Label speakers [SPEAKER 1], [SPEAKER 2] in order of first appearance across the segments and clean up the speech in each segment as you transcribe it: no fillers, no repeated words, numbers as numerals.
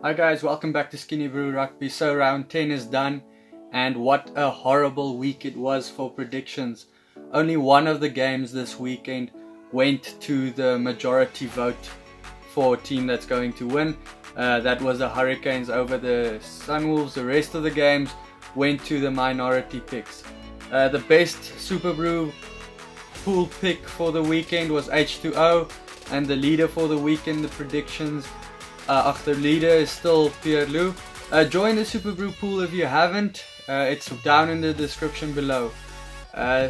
[SPEAKER 1] Hi guys, welcome back to Skinnybru Rugby. So round 10 is done, and what a horrible week it was for predictions. Only one of the games this weekend went to the majority vote for a team that's going to win. That was the Hurricanes over the Sunwolves. The rest of the games went to the minority picks. The best Superbru pool pick for the weekend was H2O, and the leader for the weekend, the predictions, after leader is still Pierre-Lou. Join the Superbru pool if you haven't. It's down in the description below.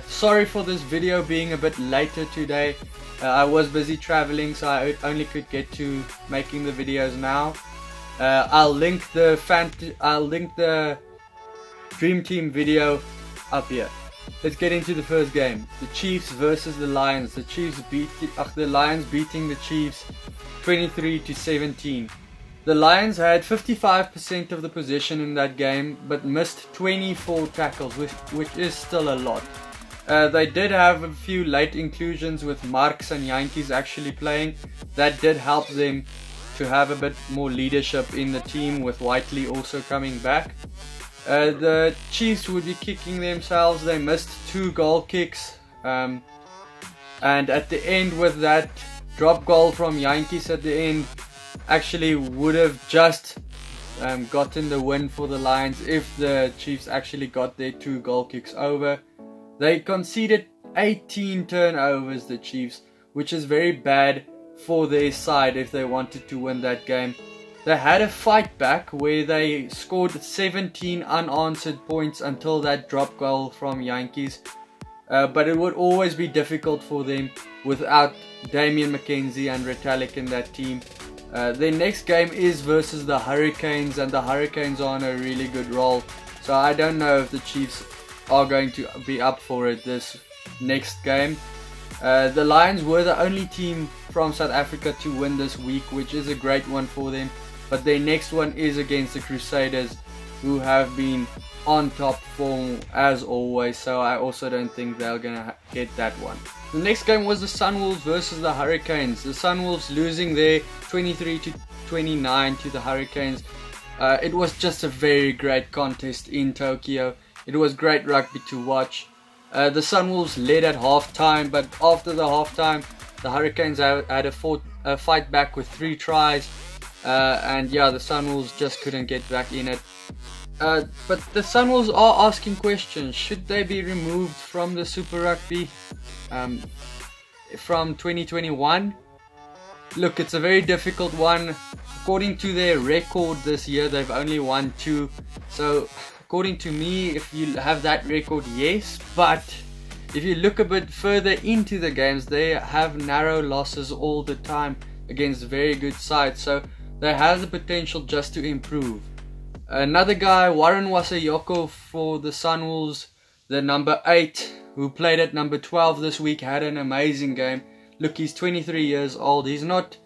[SPEAKER 1] Sorry for this video being a bit later today. I was busy traveling, so I only could get to making the videos now. I'll link the Dream Team video up here. Let's get into the first game. The Chiefs versus the Lions. The Lions beating the Chiefs 23-17. The Lions had 55% of the possession in that game, but missed 24 tackles, which is still a lot. They did have a few late inclusions with Marks and Yankees actually playing. That did help them to have a bit more leadership in the team, with Whiteley also coming back. The Chiefs would be kicking themselves. They missed 2 goal kicks, and at the end, with that drop goal from Yankees at the end, actually would have just gotten the win for the Lions if the Chiefs actually got their 2 goal kicks over. They conceded 18 turnovers, the Chiefs, which is very bad for their side if they wanted to win that game. They had a fight back where they scored 17 unanswered points until that drop goal from Yankees. But it would always be difficult for them without Damian McKenzie and Retallick in that team. Their next game is versus the Hurricanes, and the Hurricanes are on a really good roll. So I don't know if the Chiefs are going to be up for it this next game. The Lions were the only team from South Africa to win this week, which is a great one for them. But their next one is against the Crusaders, who have been on top form as always, so I also don't think they're gonna get that one. The next game was the Sunwolves versus the Hurricanes. The Sunwolves losing there 23-29 to the Hurricanes. It was just a very great contest in Tokyo. It was great rugby to watch. The Sunwolves led at half-time, but after the half-time, the Hurricanes had a fight back with 3 tries. And yeah, the Sunwolves just couldn't get back in it. But the Sunwolves are asking questions. Should they be removed from the Super Rugby from 2021? Look, it's a very difficult one. According to their record this year, they've only won 2. So according to me, if you have that record, yes. But if you look a bit further into the games, they have narrow losses all the time against very good sides. So they have the potential just to improve. Another guy, Warren Wasayoko for the Sunwolves, the number 8, who played at number 12 this week, had an amazing game. Look, he's 23 years old. He's not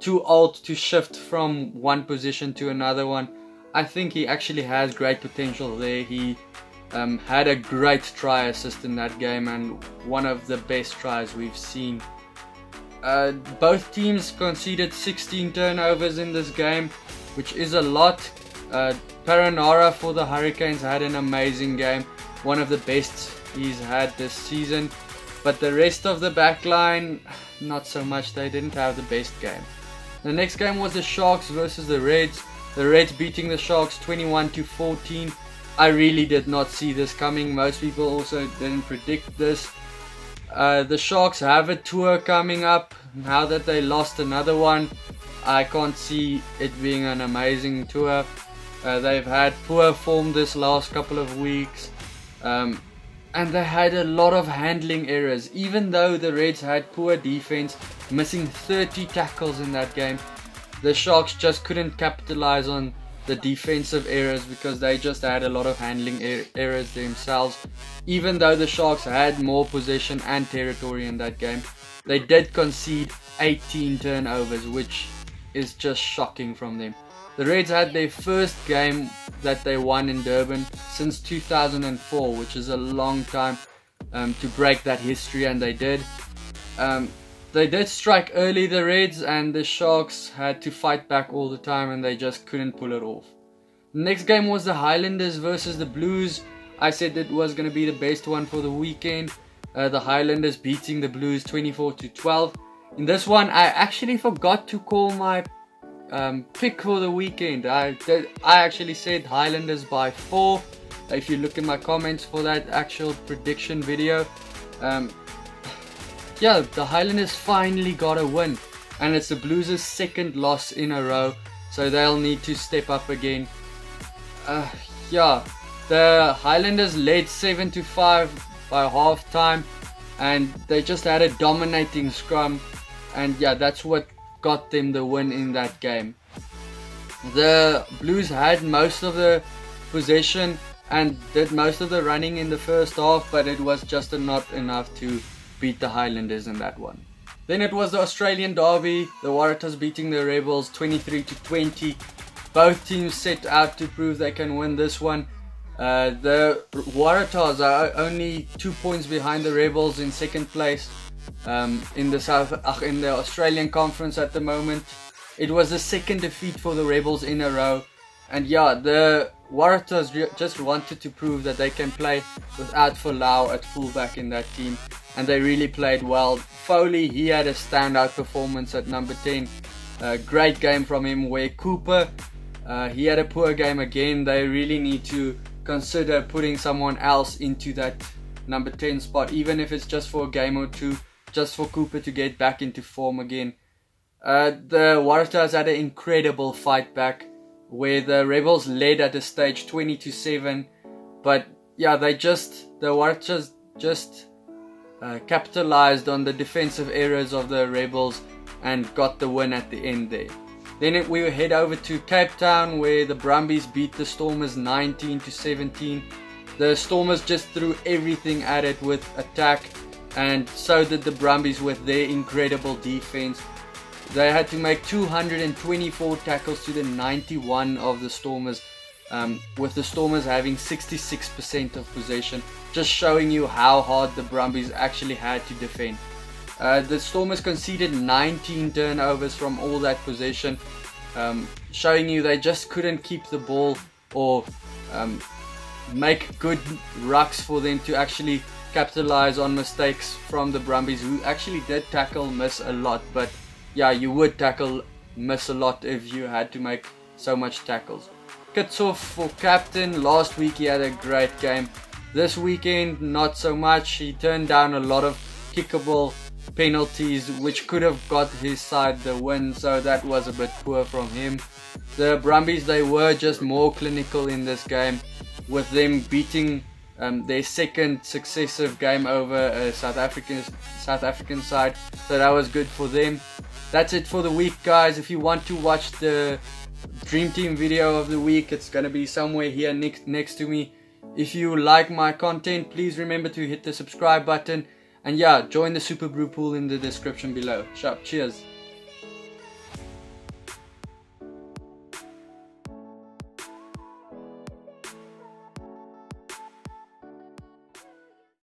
[SPEAKER 1] too old to shift from one position to another one. I think he actually has great potential there. He had a great try assist in that game, and one of the best tries we've seen. Both teams conceded 16 turnovers in this game, which is a lot. Paranara for the Hurricanes had an amazing game, one of the best he's had this season. But the rest of the backline, not so much. They didn't have the best game. The next game was the Sharks versus the Reds. The Reds beating the Sharks 21-14. I really did not see this coming. Most people also didn't predict this. The Sharks have a tour coming up. Now that they lost another one, I can't see it being an amazing tour. They've had poor form this last couple of weeks, and they had a lot of handling errors. Even though the Reds had poor defense, missing 30 tackles in that game, the Sharks just couldn't capitalize on the defensive errors because they just had a lot of handling errors themselves. Even though the Sharks had more possession and territory in that game, they did concede 18 turnovers, which is just shocking from them. The Reds had their first game that they won in Durban since 2004, which is a long time to break that history, and they did. they did strike early, the Reds, and the Sharks had to fight back all the time and they just couldn't pull it off. The next game was the Highlanders versus the Blues. I said it was going to be the best one for the weekend. The Highlanders beating the Blues 24-12. In this one, I actually forgot to call my pick for the weekend. I actually said Highlanders by 4. If you look in my comments for that actual prediction video. Yeah, the Highlanders finally got a win. And it's the Blues' second loss in a row. So they'll need to step up again. Yeah, the Highlanders led 7-5 by half time. And they just had a dominating scrum. And yeah, that's what got them the win in that game. The Blues had most of the possession and did most of the running in the first half, but it was just not enough to beat the Highlanders in that one. Then it was the Australian derby, the Waratahs beating the Rebels 23-20. Both teams set out to prove they can win this one. The Waratahs are only 2 points behind the Rebels in second place in the Australian Conference at the moment. It was the second defeat for the Rebels in a row. And yeah, the Waratahs just wanted to prove that they can play without Folau at fullback in that team. And they really played well. Foley, he had a standout performance at number 10. Great game from him. Where Cooper, he had a poor game again. They really need to consider putting someone else into that number 10 spot. Even if it's just for a game or two. Just for Cooper to get back into form again. The Waratahs had an incredible fight back, where the Rebels led at a stage 20-7, but yeah, the Waratahs just capitalized on the defensive errors of the Rebels and got the win at the end there. Then we head over to Cape Town, where the Brumbies beat the Stormers 19-17. The Stormers just threw everything at it with attack, and so did the Brumbies with their incredible defense. They had to make 224 tackles to the 91 of the Stormers, with the Stormers having 66% of possession, just showing you how hard the Brumbies actually had to defend. The Stormers conceded 19 turnovers from all that possession, showing you they just couldn't keep the ball or make good rucks for them to actually capitalize on mistakes from the Brumbies, who actually did tackle miss a lot. But yeah, you would tackle miss a lot if you had to make so much tackles. Kitsoff for captain. Last week he had a great game. This weekend not so much. He turned down a lot of kickable penalties which could have got his side the win, so that was a bit poor from him. The Brumbies, they were just more clinical in this game, with them beating their second successive game over a South African side, so that was good for them. That's it for the week, guys. If you want to watch the Dream Team video of the week, it's gonna be somewhere here next to me. If you like my content, please remember to hit the subscribe button, and yeah, join the Superbru pool in the description below. Cheers.